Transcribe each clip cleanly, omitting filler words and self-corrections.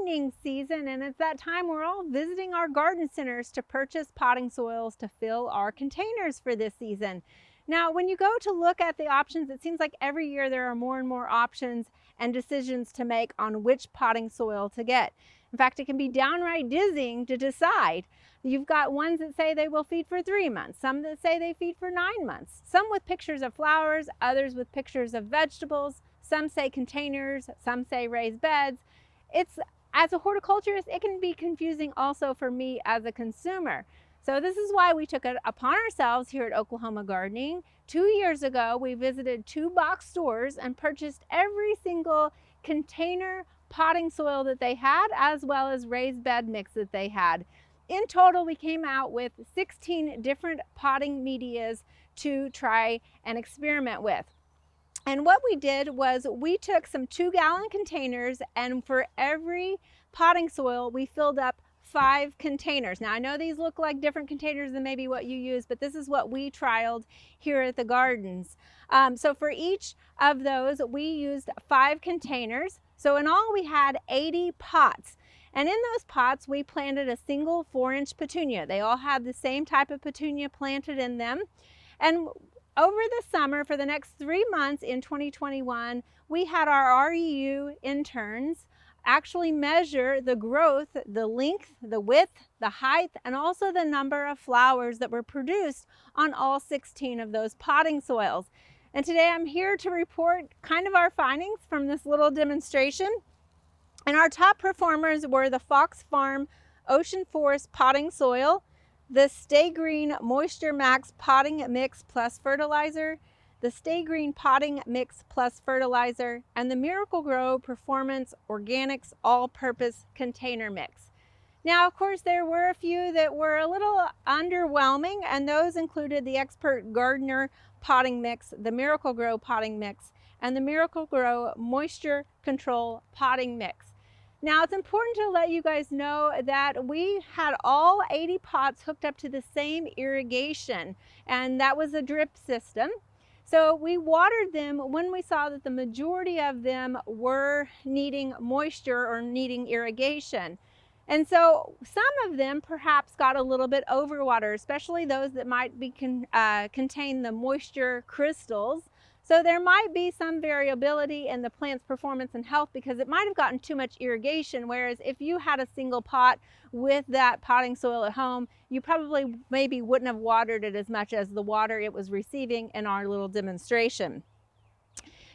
gardening season, and it's that time we're all visiting our garden centers to purchase potting soils to fill our containers for this season. Now, when you go to look at the options, it seems like every year there are more and more options and decisions to make on which potting soil to get. In fact, it can be downright dizzying to decide. You've got ones that say they will feed for 3 months, some that say they feed for 9 months, some with pictures of flowers, others with pictures of vegetables, some say containers, some say raised beds. As a horticulturist, it can be confusing also for me as a consumer. So this is why we took it upon ourselves here at Oklahoma Gardening. 2 years ago, we visited 2 box stores and purchased every single container potting soil that they had, as well as raised bed mix that they had. In total, we came out with 16 different potting medias to try and experiment with. And what we did was we took some 2-gallon containers, and for every potting soil, we filled up 5 containers. Now, I know these look like different containers than maybe what you use, but this is what we trialed here at the gardens. So for each of those, we used 5 containers. So in all, we had 80 pots. And in those pots, we planted a single 4-inch petunia. They all had the same type of petunia planted in them. And over the summer, for the next 3 months in 2021, we had our REU interns actually measure the growth, the length, the width, the height, and also the number of flowers that were produced on all 16 of those potting soils. And today I'm here to report kind of our findings from this little demonstration. And our top performers were the Fox Farm Ocean Forest potting soil, the Stay Green Moisture Max potting mix plus fertilizer, the Stay Green potting mix plus fertilizer, and the Miracle-Gro Performance Organics all-purpose container mix. Now, of course, there were a few that were a little underwhelming, and those included the Expert Gardener potting mix, the Miracle-Gro potting mix, and the Miracle-Gro Moisture Control potting mix. Now, it's important to let you guys know that we had all 80 pots hooked up to the same irrigation, and that was a drip system. So we watered them when we saw that the majority of them were needing moisture or needing irrigation. And so some of them perhaps got a little bit overwatered, especially those that might be contain the moisture crystals. So there might be some variability in the plant's performance and health because it might have gotten too much irrigation, whereas if you had a single pot with that potting soil at home, you probably maybe wouldn't have watered it as much as the water it was receiving in our little demonstration.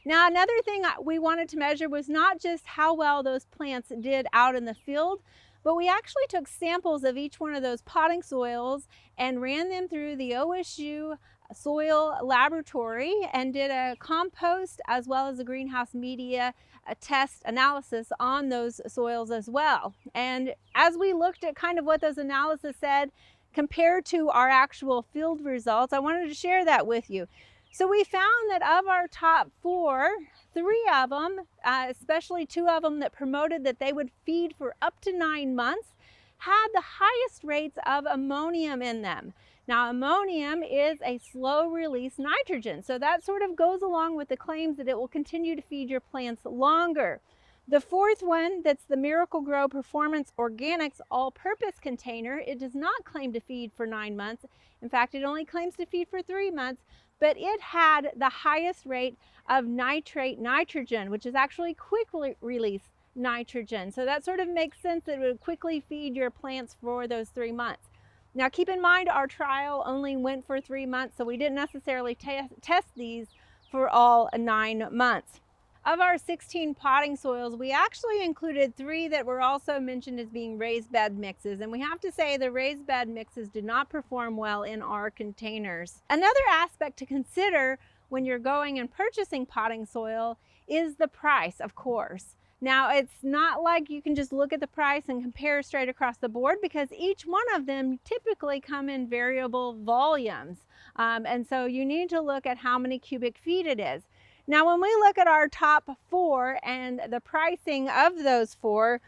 Now, another thing we wanted to measure was not just how well those plants did out in the field, but we actually took samples of each one of those potting soils and ran them through the OSU soil laboratory and did a compost as well as a greenhouse media test analysis on those soils as well. And as we looked at kind of what those analyses said compared to our actual field results, I wanted to share that with you. So we found that of our top 4, 3 of them, especially 2 of them that promoted that they would feed for up to 9 months, had the highest rates of ammonium in them. Now, ammonium is a slow release nitrogen, so that sort of goes along with the claims that it will continue to feed your plants longer. The 4th one, that's the Miracle-Gro Performance Organics all-purpose container, it does not claim to feed for 9 months. In fact, it only claims to feed for 3 months, but it had the highest rate of nitrate nitrogen, which is actually quick release nitrogen. So that sort of makes sense that it would quickly feed your plants for those 3 months. Now, keep in mind, our trial only went for 3 months, so we didn't necessarily test these for all 9 months. Of our 16 potting soils, we actually included 3 that were also mentioned as being raised bed mixes, and we have to say the raised bed mixes did not perform well in our containers. Another aspect to consider when you're going and purchasing potting soil is the price, of course. Now, it's not like you can just look at the price and compare straight across the board because each one of them typically come in variable volumes. And so you need to look at how many cubic feet it is. Now, when we look at our top 4 and the pricing of those 4,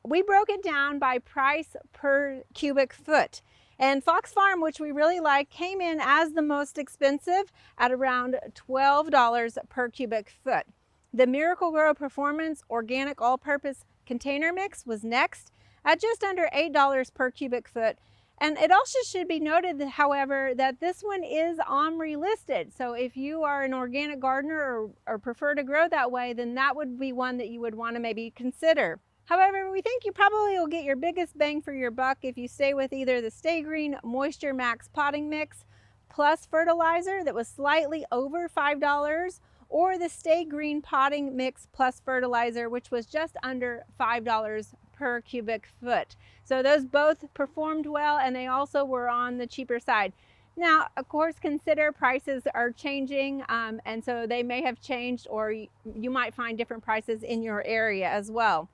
we broke it down by price per cubic foot. And Fox Farm, which we really like, came in as the most expensive at around $12 per cubic foot. The Miracle-Gro Performance Organic All-Purpose container mix was next at just under $8 per cubic foot. And it also should be noted, however, that this one is OMRI listed. So if you are an organic gardener or prefer to grow that way, then that would be one that you would want to maybe consider. However, we think you probably will get your biggest bang for your buck if you stay with either the Stay Green Moisture Max potting mix plus fertilizer that was slightly over $5, or the Stay Green potting mix plus fertilizer, which was just under $5 per cubic foot. So those both performed well, and they also were on the cheaper side. Now, of course, consider prices are changing, and so they may have changed, or you might find different prices in your area as well.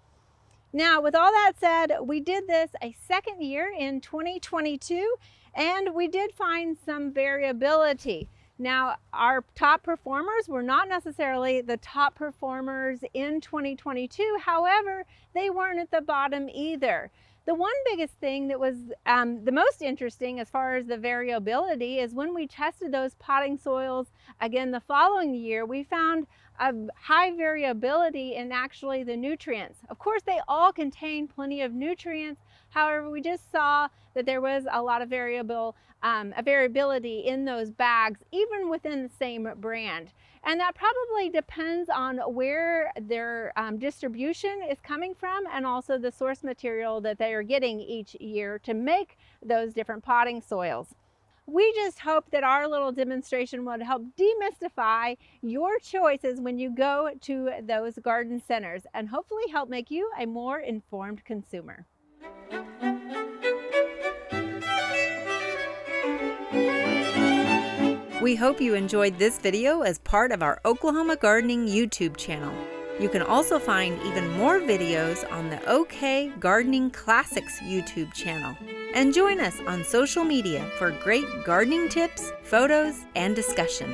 Now, with all that said, we did this a second year in 2022, and we did find some variability. Now, our top performers were not necessarily the top performers in 2022. However, they weren't at the bottom either. The one biggest thing that was the most interesting as far as the variability is when we tested those potting soils again the following year, we found a high variability in actually the nutrients. Of course, they all contain plenty of nutrients. However, we just saw that there was a lot of variability in those bags, even within the same brand. And that probably depends on where their distribution is coming from, and also the source material that they are getting each year to make those different potting soils. We just hope that our little demonstration would help demystify your choices when you go to those garden centers, and hopefully help make you a more informed consumer. We hope you enjoyed this video as part of our Oklahoma Gardening YouTube channel. You can also find even more videos on the OK Gardening Classics YouTube channel. And join us on social media for great gardening tips, photos, and discussion.